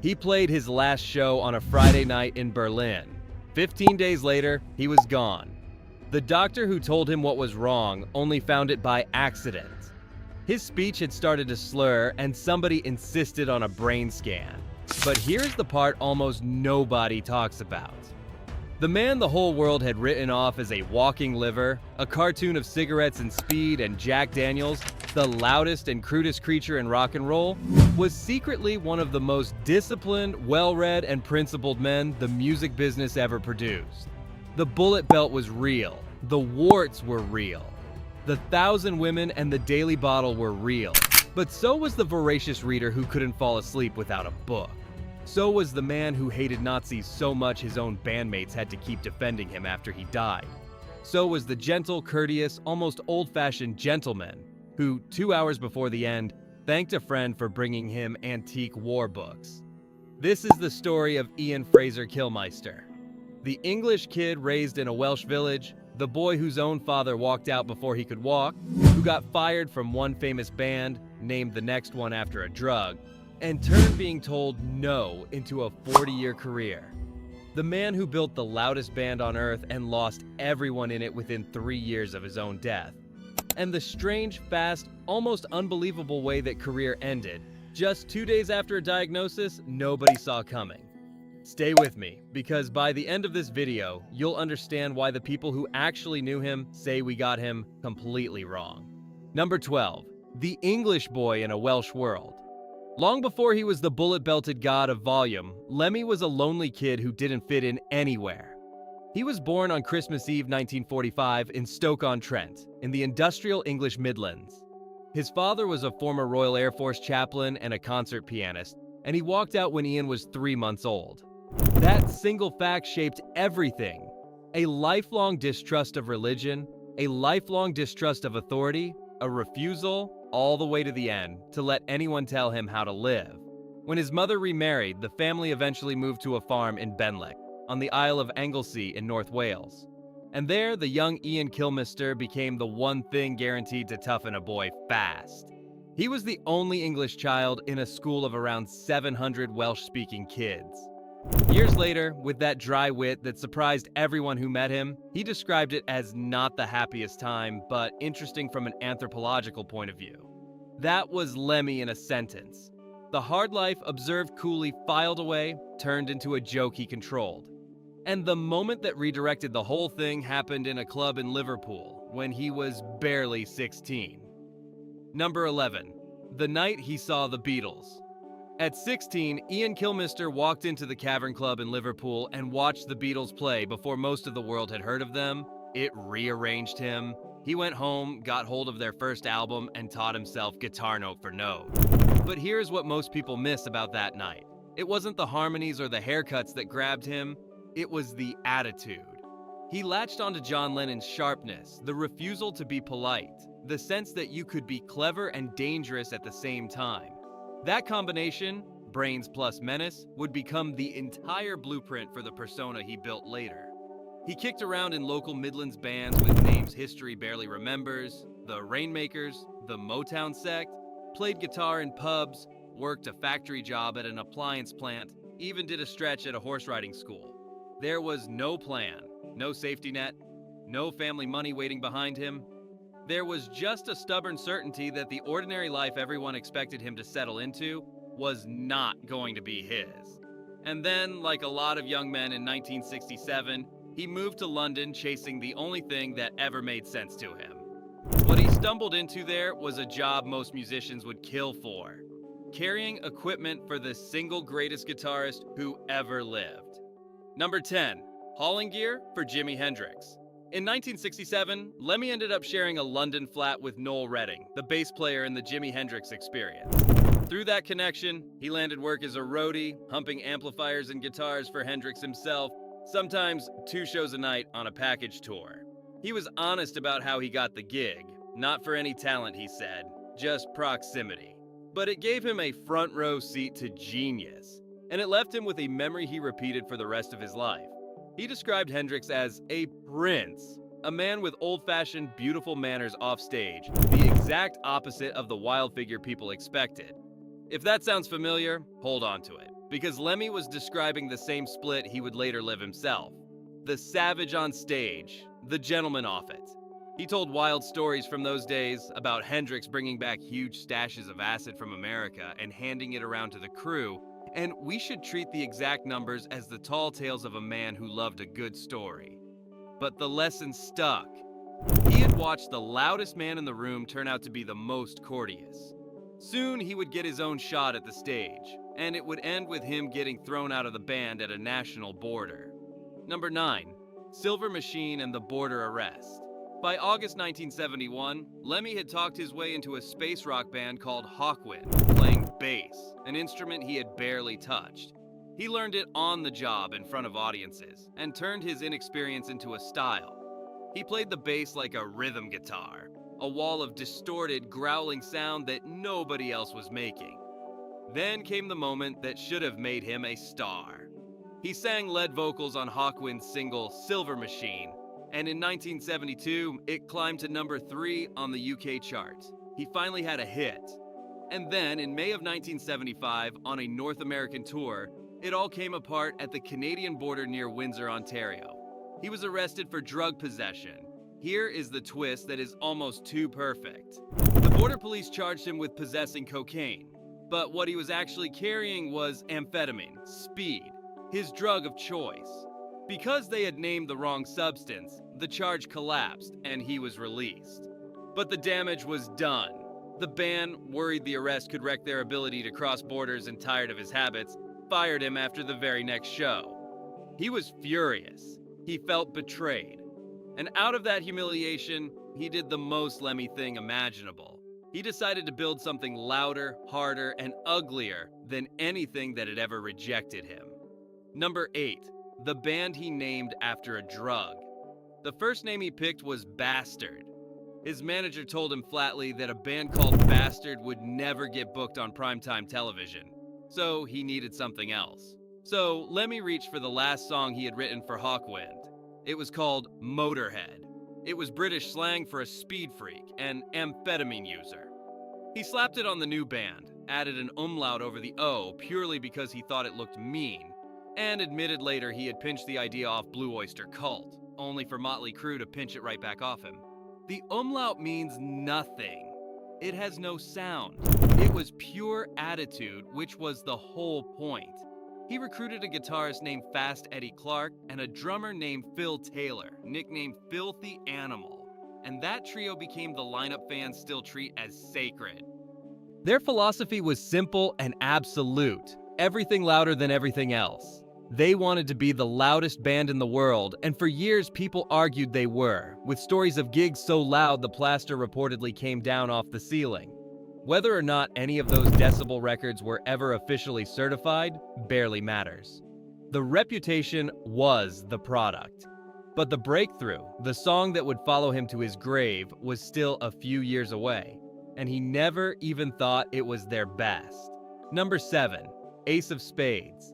He played his last show on a Friday night in Berlin. 15 days later, he was gone. The doctor who told him what was wrong only found it by accident. His speech had started to slur, and somebody insisted on a brain scan. But here's the part almost nobody talks about. The man the whole world had written off as a walking liver, a cartoon of cigarettes and speed and Jack Daniels, the loudest and crudest creature in rock and roll, was secretly one of the most disciplined, well-read, and principled men the music business ever produced. The bullet belt was real. The warts were real. The 1,000 women and the daily bottle were real. But so was the voracious reader who couldn't fall asleep without a book. So was the man who hated Nazis so much his own bandmates had to keep defending him after he died. So was the gentle, courteous, almost old-fashioned gentleman who, 2 hours before the end, thanked a friend for bringing him antique war books. This is the story of Ian Fraser Kilmister, the English kid raised in a Welsh village, the boy whose own father walked out before he could walk, who got fired from one famous band, named the next one after a drug, and turned being told no into a 40-year career. The man who built the loudest band on earth and lost everyone in it within 3 years of his own death. And the strange, fast, almost unbelievable way that career ended, just 2 days after a diagnosis nobody saw coming. Stay with me, because by the end of this video, you'll understand why the people who actually knew him say we got him completely wrong. Number 12. The English boy in a Welsh world. Long before he was the bullet-belted god of volume, Lemmy was a lonely kid who didn't fit in anywhere. He was born on Christmas Eve 1945 in Stoke-on-Trent, in the industrial English Midlands. His father was a former Royal Air Force chaplain and a concert pianist, and he walked out when Ian was 3 months old. That single fact shaped everything. A lifelong distrust of religion, a lifelong distrust of authority, a refusal, all the way to the end, to let anyone tell him how to live. When his mother remarried, the family eventually moved to a farm in Bennett, on the Isle of Anglesey in North Wales. And there, the young Ian Kilmister became the one thing guaranteed to toughen a boy fast. He was the only English child in a school of around 700 Welsh-speaking kids. Years later, with that dry wit that surprised everyone who met him, he described it as not the happiest time, but interesting from an anthropological point of view. That was Lemmy in a sentence. The hard life observed coolly filed away, turned into a joke he controlled. And the moment that redirected the whole thing happened in a club in Liverpool, when he was barely 16. Number 11. The night he saw the Beatles. At 16, Ian Kilmister walked into the Cavern club in Liverpool and watched the Beatles play before most of the world had heard of them. It rearranged him. He went home, got hold of their first album, and taught himself guitar note for note. But here's what most people miss about that night. It wasn't the harmonies or the haircuts that grabbed him, it was the attitude. He latched onto John Lennon's sharpness, the refusal to be polite, the sense that you could be clever and dangerous at the same time. That combination, brains plus menace, would become the entire blueprint for the persona he built later. He kicked around in local Midlands bands with names history barely remembers, the Rainmakers, the Motown Sect, played guitar in pubs, worked a factory job at an appliance plant, even did a stretch at a horse riding school. There was no plan, no safety net, no family money waiting behind him. There was just a stubborn certainty that the ordinary life everyone expected him to settle into was not going to be his. And then, like a lot of young men in 1967, he moved to London chasing the only thing that ever made sense to him. What he stumbled into there was a job most musicians would kill for, carrying equipment for the single greatest guitarist who ever lived. Number 10, hauling gear for Jimi Hendrix. In 1967, Lemmy ended up sharing a London flat with Noel Redding, the bass player in the Jimi Hendrix Experience. Through that connection, he landed work as a roadie, humping amplifiers and guitars for Hendrix himself, sometimes 2 shows a night on a package tour. He was honest about how he got the gig. Not for any talent, he said, just proximity. But it gave him a front row seat to genius, and it left him with a memory he repeated for the rest of his life. He described Hendrix as a prince, a man with old-fashioned, beautiful manners off stage, the exact opposite of the wild figure people expected. If that sounds familiar, hold on to it. because Lemmy was describing the same split he would later live himself. The savage on stage, the gentleman off it. He told wild stories from those days about Hendrix bringing back huge stashes of acid from America and handing it around to the crew, and we should treat the exact numbers as the tall tales of a man who loved a good story. But the lesson stuck. He had watched the loudest man in the room turn out to be the most courteous. Soon he would get his own shot at the stage, and it would end with him getting thrown out of the band at a national border. Number 9. Silver Machine and the Border Arrest. By August 1971, Lemmy had talked his way into a space rock band called Hawkwind, playing bass, an instrument he had barely touched. He learned it on the job in front of audiences, and turned his inexperience into a style. He played the bass like a rhythm guitar, a wall of distorted, growling sound that nobody else was making. Then came the moment that should have made him a star. He sang lead vocals on Hawkwind's single Silver Machine, and in 1972, it climbed to number 3 on the UK chart. He finally had a hit. And then, in May of 1975, on a North American tour, it all came apart at the Canadian border near Windsor, Ontario. He was arrested for drug possession. Here is the twist that is almost too perfect. The border police charged him with possessing cocaine, but what he was actually carrying was amphetamine, speed, his drug of choice. Because they had named the wrong substance, the charge collapsed and he was released. But the damage was done. The band, worried the arrest could wreck their ability to cross borders and tired of his habits, fired him after the very next show. He was furious. He felt betrayed. And out of that humiliation, he did the most Lemmy thing imaginable. He decided to build something louder, harder, and uglier than anything that had ever rejected him. Number 8. The band he named after a drug. The first name he picked was Bastard. His manager told him flatly that a band called Bastard would never get booked on primetime television, so he needed something else. So Lemmy reached for the last song he had written for Hawkwind. It was called Motorhead. It was British slang for a speed freak, an amphetamine user. He slapped it on the new band, added an umlaut over the O purely because he thought it looked mean, and admitted later he had pinched the idea off Blue Oyster Cult, only for Motley Crue to pinch it right back off him. The umlaut means nothing. It has no sound. It was pure attitude, which was the whole point. He recruited a guitarist named Fast Eddie Clark and a drummer named Phil Taylor, nicknamed Filthy Animal, and that trio became the lineup fans still treat as sacred. Their philosophy was simple and absolute, everything louder than everything else. They wanted to be the loudest band in the world, and for years people argued they were, with stories of gigs so loud the plaster reportedly came down off the ceiling. Whether or not any of those decibel records were ever officially certified barely matters. The reputation was the product. But the breakthrough, the song that would follow him to his grave, was still a few years away, and he never even thought it was their best. Number 7. Ace of Spades.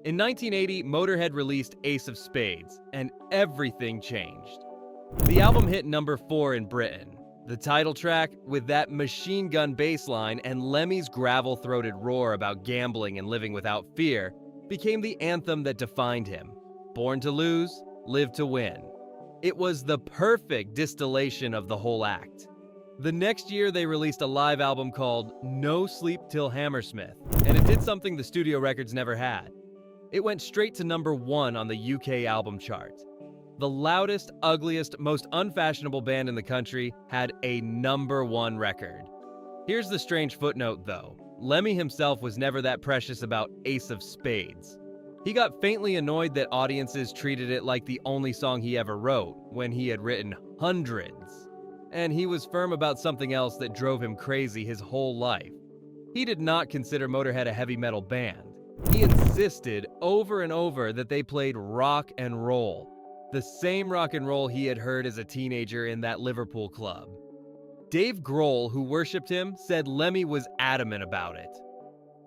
In 1980, Motorhead released Ace of Spades, and everything changed. The album hit number 4 in Britain. The title track, with that machine gun bass line and Lemmy's gravel-throated roar about gambling and living without fear, became the anthem that defined him. Born to lose, live to win. It was the perfect distillation of the whole act. The next year, they released a live album called No Sleep Till Hammersmith, and it did something the studio records never had. It went straight to number 1 on the UK album chart. The loudest, ugliest, most unfashionable band in the country had a number 1 record. Here's the strange footnote, though. Lemmy himself was never that precious about Ace of Spades. He got faintly annoyed that audiences treated it like the only song he ever wrote, when he had written hundreds. And he was firm about something else that drove him crazy his whole life. He did not consider Motörhead a heavy metal band. He insisted over and over that they played rock and roll. The same rock and roll he had heard as a teenager in that Liverpool club. Dave Grohl, who worshipped him, said Lemmy was adamant about it.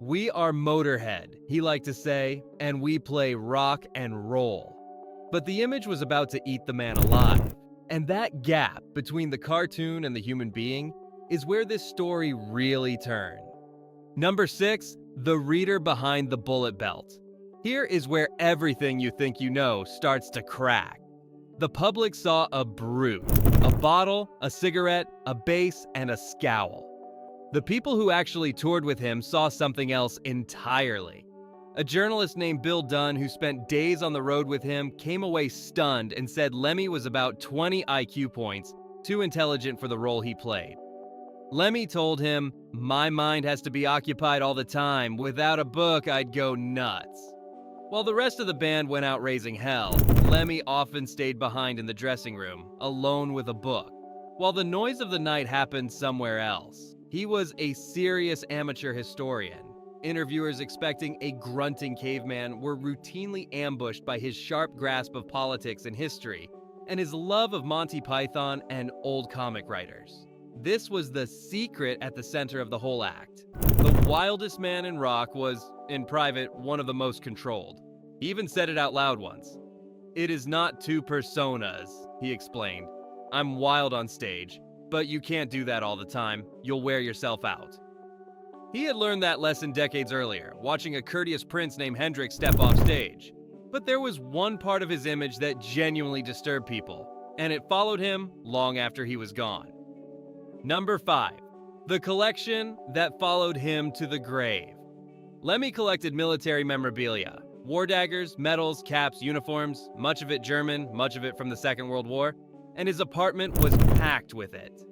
"We are Motörhead," he liked to say, "and we play rock and roll." But the image was about to eat the man alive. And that gap between the cartoon and the human being is where this story really turned. Number 6, The reader behind the bullet belt. Here is where everything you think you know starts to crack. The public saw a brute, a bottle, a cigarette, a bass, and a scowl. The people who actually toured with him saw something else entirely. A journalist named Bill Dunn, who spent days on the road with him, came away stunned and said Lemmy was about 20 IQ points, too intelligent for the role he played. Lemmy told him, "My mind has to be occupied all the time. Without a book, I'd go nuts." While the rest of the band went out raising hell, Lemmy often stayed behind in the dressing room, alone with a book, while the noise of the night happened somewhere else. He was a serious amateur historian. Interviewers expecting a grunting caveman were routinely ambushed by his sharp grasp of politics and history, and his love of Monty Python and old comic writers. This was the secret at the center of the whole act. The wildest man in rock was, in private, one of the most controlled. He even said it out loud once. "It is not two personas," he explained. "I'm wild on stage, but you can't do that all the time. You'll wear yourself out." He had learned that lesson decades earlier, watching a courteous prince named Hendrix step off stage. But there was one part of his image that genuinely disturbed people, and it followed him long after he was gone. Number 5. The collection that followed him to the grave. Lemmy collected military memorabilia, war daggers, medals, caps, uniforms, much of it German, much of it from the Second World War, and his apartment was packed with it.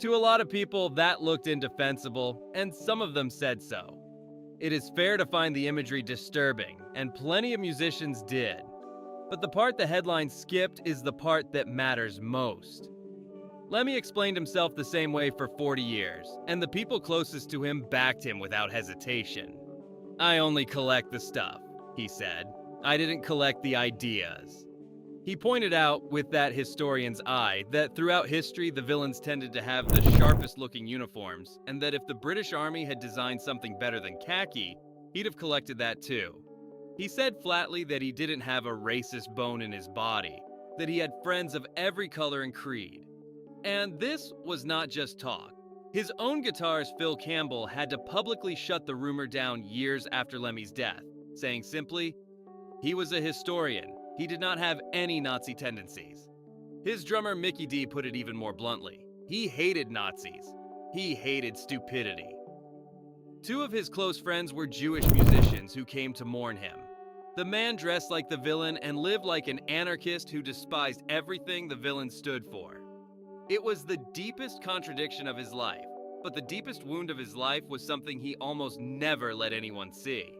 To a lot of people, that looked indefensible, and some of them said so. It is fair to find the imagery disturbing, and plenty of musicians did. But the part the headline skipped is the part that matters most. Lemmy explained himself the same way for 40 years, and the people closest to him backed him without hesitation. "I only collect the stuff," he said. "I didn't collect the ideas." He pointed out, with that historian's eye, that throughout history the villains tended to have the sharpest looking uniforms, and that if the British Army had designed something better than khaki, he'd have collected that too. He said flatly that he didn't have a racist bone in his body, that he had friends of every color and creed. And this was not just talk. His own guitarist Phil Campbell had to publicly shut the rumor down years after Lemmy's death, saying simply, "He was a historian. He did not have any Nazi tendencies." His drummer Mickey D put it even more bluntly. He hated Nazis. He hated stupidity. Two of his close friends were Jewish musicians who came to mourn him. The man dressed like the villain and lived like an anarchist who despised everything the villain stood for. It was the deepest contradiction of his life, but the deepest wound of his life was something he almost never let anyone see.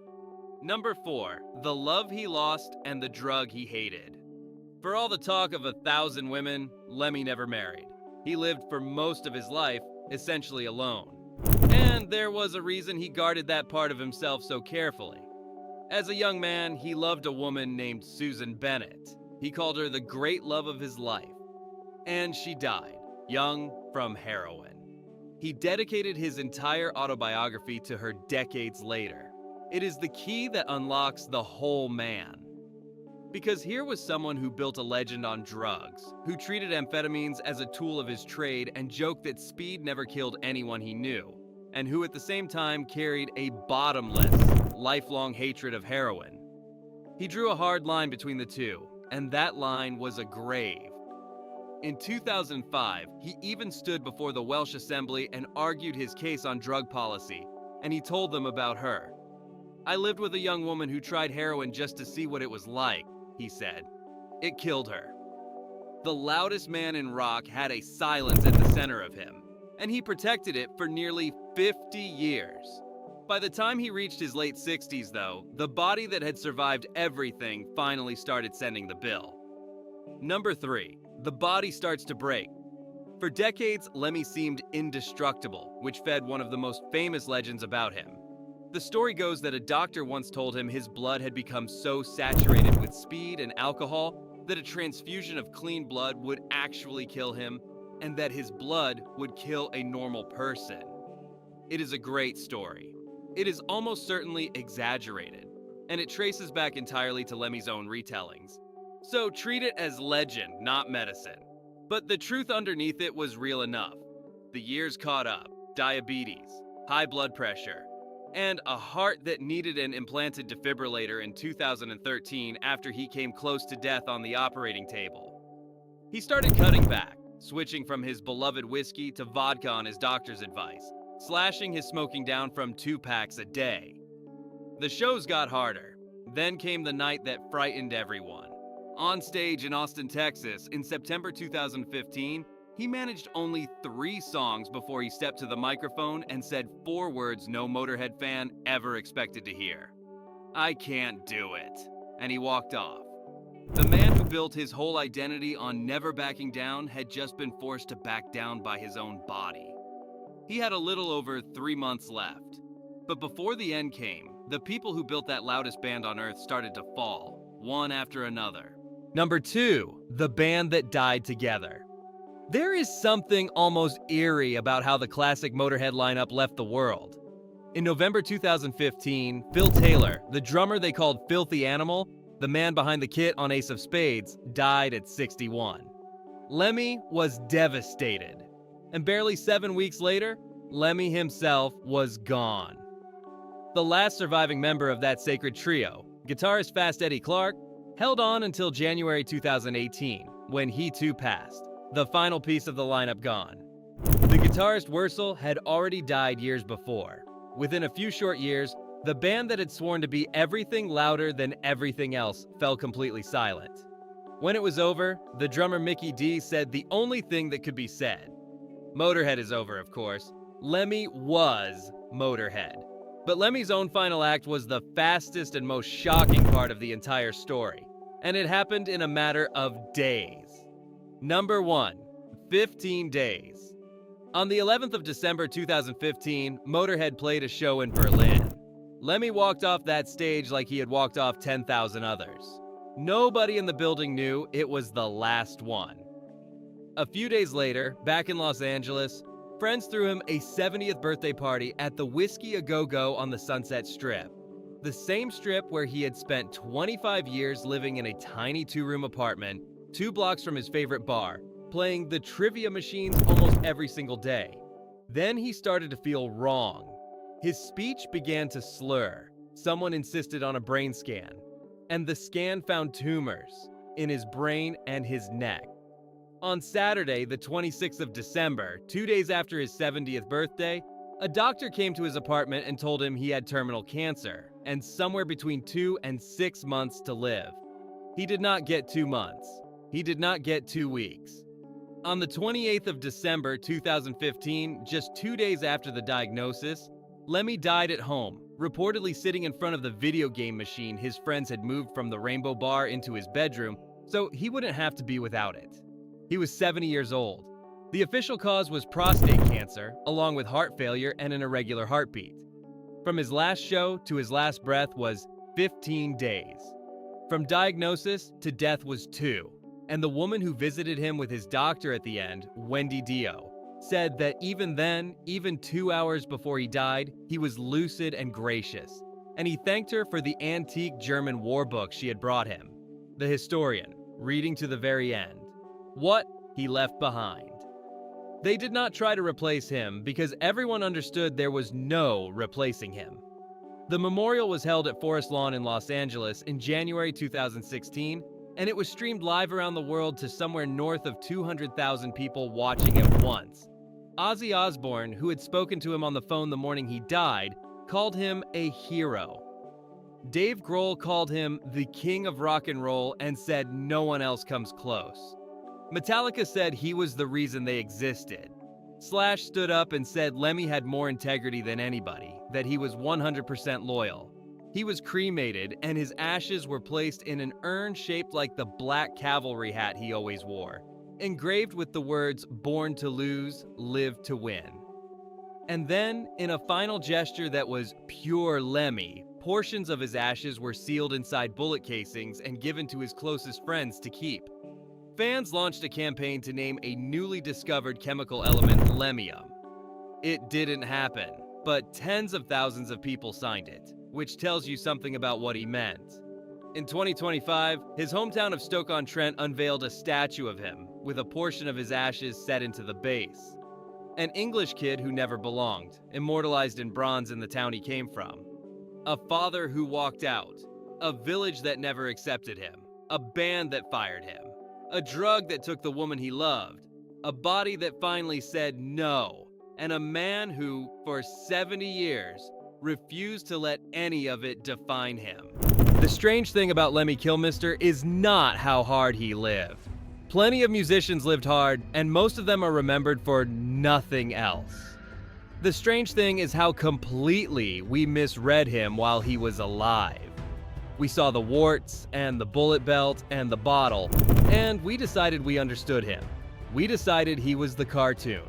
Number 4, the love he lost and the drug he hated. For all the talk of 1,000 women, Lemmy never married. He lived for most of his life essentially alone. And there was a reason he guarded that part of himself so carefully. As a young man, he loved a woman named Susan Bennett. He called her the great love of his life. And she died, young, from heroin. He dedicated his entire autobiography to her decades later. It is the key that unlocks the whole man. Because here was someone who built a legend on drugs, who treated amphetamines as a tool of his trade and joked that speed never killed anyone he knew, and who at the same time carried a bottomless, lifelong hatred of heroin. He drew a hard line between the two, and that line was a grave. In 2005, he even stood before the Welsh Assembly and argued his case on drug policy, and he told them about her. "I lived with a young woman who tried heroin just to see what it was like," he said. "It killed her." The loudest man in rock had a silence at the center of him, and he protected it for nearly 50 years. By the time he reached his late 60s, though, the body that had survived everything finally started sending the bill. Number 3. The body starts to break. For decades, Lemmy seemed indestructible, which fed one of the most famous legends about him. The story goes that a doctor once told him his blood had become so saturated with speed and alcohol that a transfusion of clean blood would actually kill him, and that his blood would kill a normal person. It is a great story. It is almost certainly exaggerated, and it traces back entirely to Lemmy's own retellings. So treat it as legend, not medicine. But the truth underneath it was real enough. The years caught up, diabetes, high blood pressure, and a heart that needed an implanted defibrillator in 2013 after he came close to death on the operating table. He started cutting back, switching from his beloved whiskey to vodka on his doctor's advice, slashing his smoking down from 2 packs a day. The shows got harder. Then came the night that frightened everyone. On stage in Austin, Texas, in September 2015, he managed only 3 songs before he stepped to the microphone and said 4 words no Motorhead fan ever expected to hear. "I can't do it." And he walked off. The man who built his whole identity on never backing down had just been forced to back down by his own body. He had a little over 3 months left. But before the end came, the people who built that loudest band on earth started to fall, one after another. Number 2, the band that died together. There is something almost eerie about how the classic Motorhead lineup left the world. In November 2015, Phil Taylor, the drummer they called Filthy Animal, the man behind the kit on Ace of Spades, died at 61. Lemmy was devastated. And barely 7 weeks later, Lemmy himself was gone. The last surviving member of that sacred trio, guitarist Fast Eddie Clarke, held on until January 2018, when he too passed, the final piece of the lineup gone. The guitarist Wurzel had already died years before. Within a few short years, the band that had sworn to be everything louder than everything else fell completely silent. When it was over, the drummer Mickey D said the only thing that could be said. Motorhead is over, of course. Lemmy was Motorhead. But Lemmy's own final act was the fastest and most shocking part of the entire story, and it happened in a matter of days. Number 1, 15 days. On the 11th of December 2015, Motorhead played a show in Berlin. Lemmy walked off that stage like he had walked off 10,000 others. Nobody in the building knew it was the last one. A few days later, back in Los Angeles, friends threw him a 70th birthday party at the Whiskey A Go Go on the Sunset Strip. The same strip where he had spent 25 years living in a tiny 2-room apartment, 2 blocks from his favorite bar, playing the trivia machines almost every single day. Then he started to feel wrong. His speech began to slur. Someone insisted on a brain scan, and the scan found tumors in his brain and his neck. On Saturday, the 26th of December, 2 days after his 70th birthday, a doctor came to his apartment and told him he had terminal cancer and somewhere between 2 and 6 months to live. He did not get 2 months. He did not get 2 weeks. On the 28th of December 2015, just 2 days after the diagnosis, Lemmy died at home, reportedly sitting in front of the video game machine his friends had moved from the Rainbow Bar into his bedroom so he wouldn't have to be without it. He was 70 years old. The official cause was prostate cancer, along with heart failure and an irregular heartbeat. From his last show to his last breath was 15 days. From diagnosis to death was 2, and the woman who visited him with his doctor at the end, Wendy Dio, said that even then, even 2 hours before he died, he was lucid and gracious, and he thanked her for the antique German war book she had brought him. The historian, reading to the very end. What he left behind. They did not try to replace him because everyone understood there was no replacing him. The memorial was held at Forest Lawn in Los Angeles in January 2016, and it was streamed live around the world to somewhere north of 200,000 people watching at once. Ozzy Osbourne, who had spoken to him on the phone the morning he died, called him a hero. Dave Grohl called him the king of rock and roll and said no one else comes close. Metallica said he was the reason they existed. Slash stood up and said Lemmy had more integrity than anybody, that he was 100% loyal. He was cremated, and his ashes were placed in an urn shaped like the black cavalry hat he always wore, engraved with the words, "Born to lose, live to win." And then, in a final gesture that was pure Lemmy, portions of his ashes were sealed inside bullet casings and given to his closest friends to keep. Fans launched a campaign to name a newly discovered chemical element Lemmium. It didn't happen, but tens of thousands of people signed it, which tells you something about what he meant. In 2025, his hometown of Stoke-on-Trent unveiled a statue of him, with a portion of his ashes set into the base. An English kid who never belonged, immortalized in bronze in the town he came from. A father who walked out. A village that never accepted him. A band that fired him. A drug that took the woman he loved. A body that finally said no. And a man who, for 70 years, refused to let any of it define him. The strange thing about Lemmy Kilmister is not how hard he lived. Plenty of musicians lived hard, and most of them are remembered for nothing else. The strange thing is how completely we misread him while he was alive. We saw the warts, and the bullet belt, and the bottle, and we decided we understood him. We decided he was the cartoon.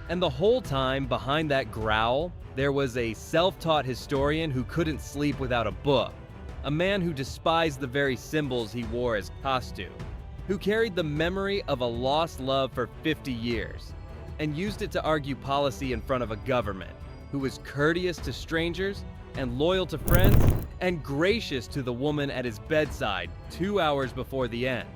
And the whole time, behind that growl, there was a self-taught historian who couldn't sleep without a book. A man who despised the very symbols he wore as costume. Who carried the memory of a lost love for 50 years and used it to argue policy in front of a government, who was courteous to strangers and loyal to friends and gracious to the woman at his bedside 2 hours before the end.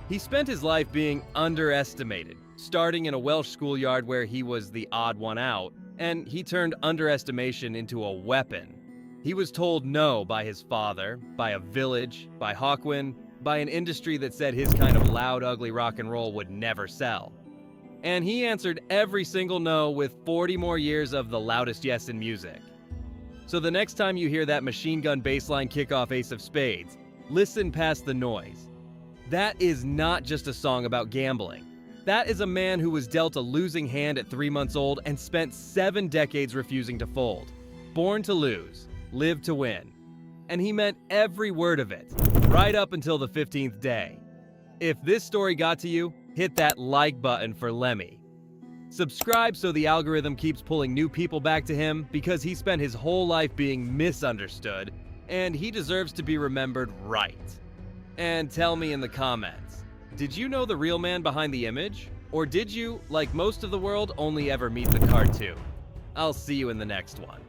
He spent his life being underestimated, starting in a Welsh schoolyard where he was the odd one out, and he turned underestimation into a weapon. He was told no by his father, by a village, by Hawkwind, by an industry that said his kind of loud, ugly rock and roll would never sell. And he answered every single no with 40 more years of the loudest yes in music. So the next time you hear that machine gun bassline kick off Ace of Spades, listen past the noise. That is not just a song about gambling. That is a man who was dealt a losing hand at 3 months old and spent 7 decades refusing to fold. Born to lose, live to win. And he meant every word of it, right up until the 15th day. If this story got to you, hit that like button for Lemmy. Subscribe so the algorithm keeps pulling new people back to him because he spent his whole life being misunderstood, and he deserves to be remembered right. And tell me in the comments, did you know the real man behind the image? Or did you, like most of the world, only ever meet the cartoon? I'll see you in the next one.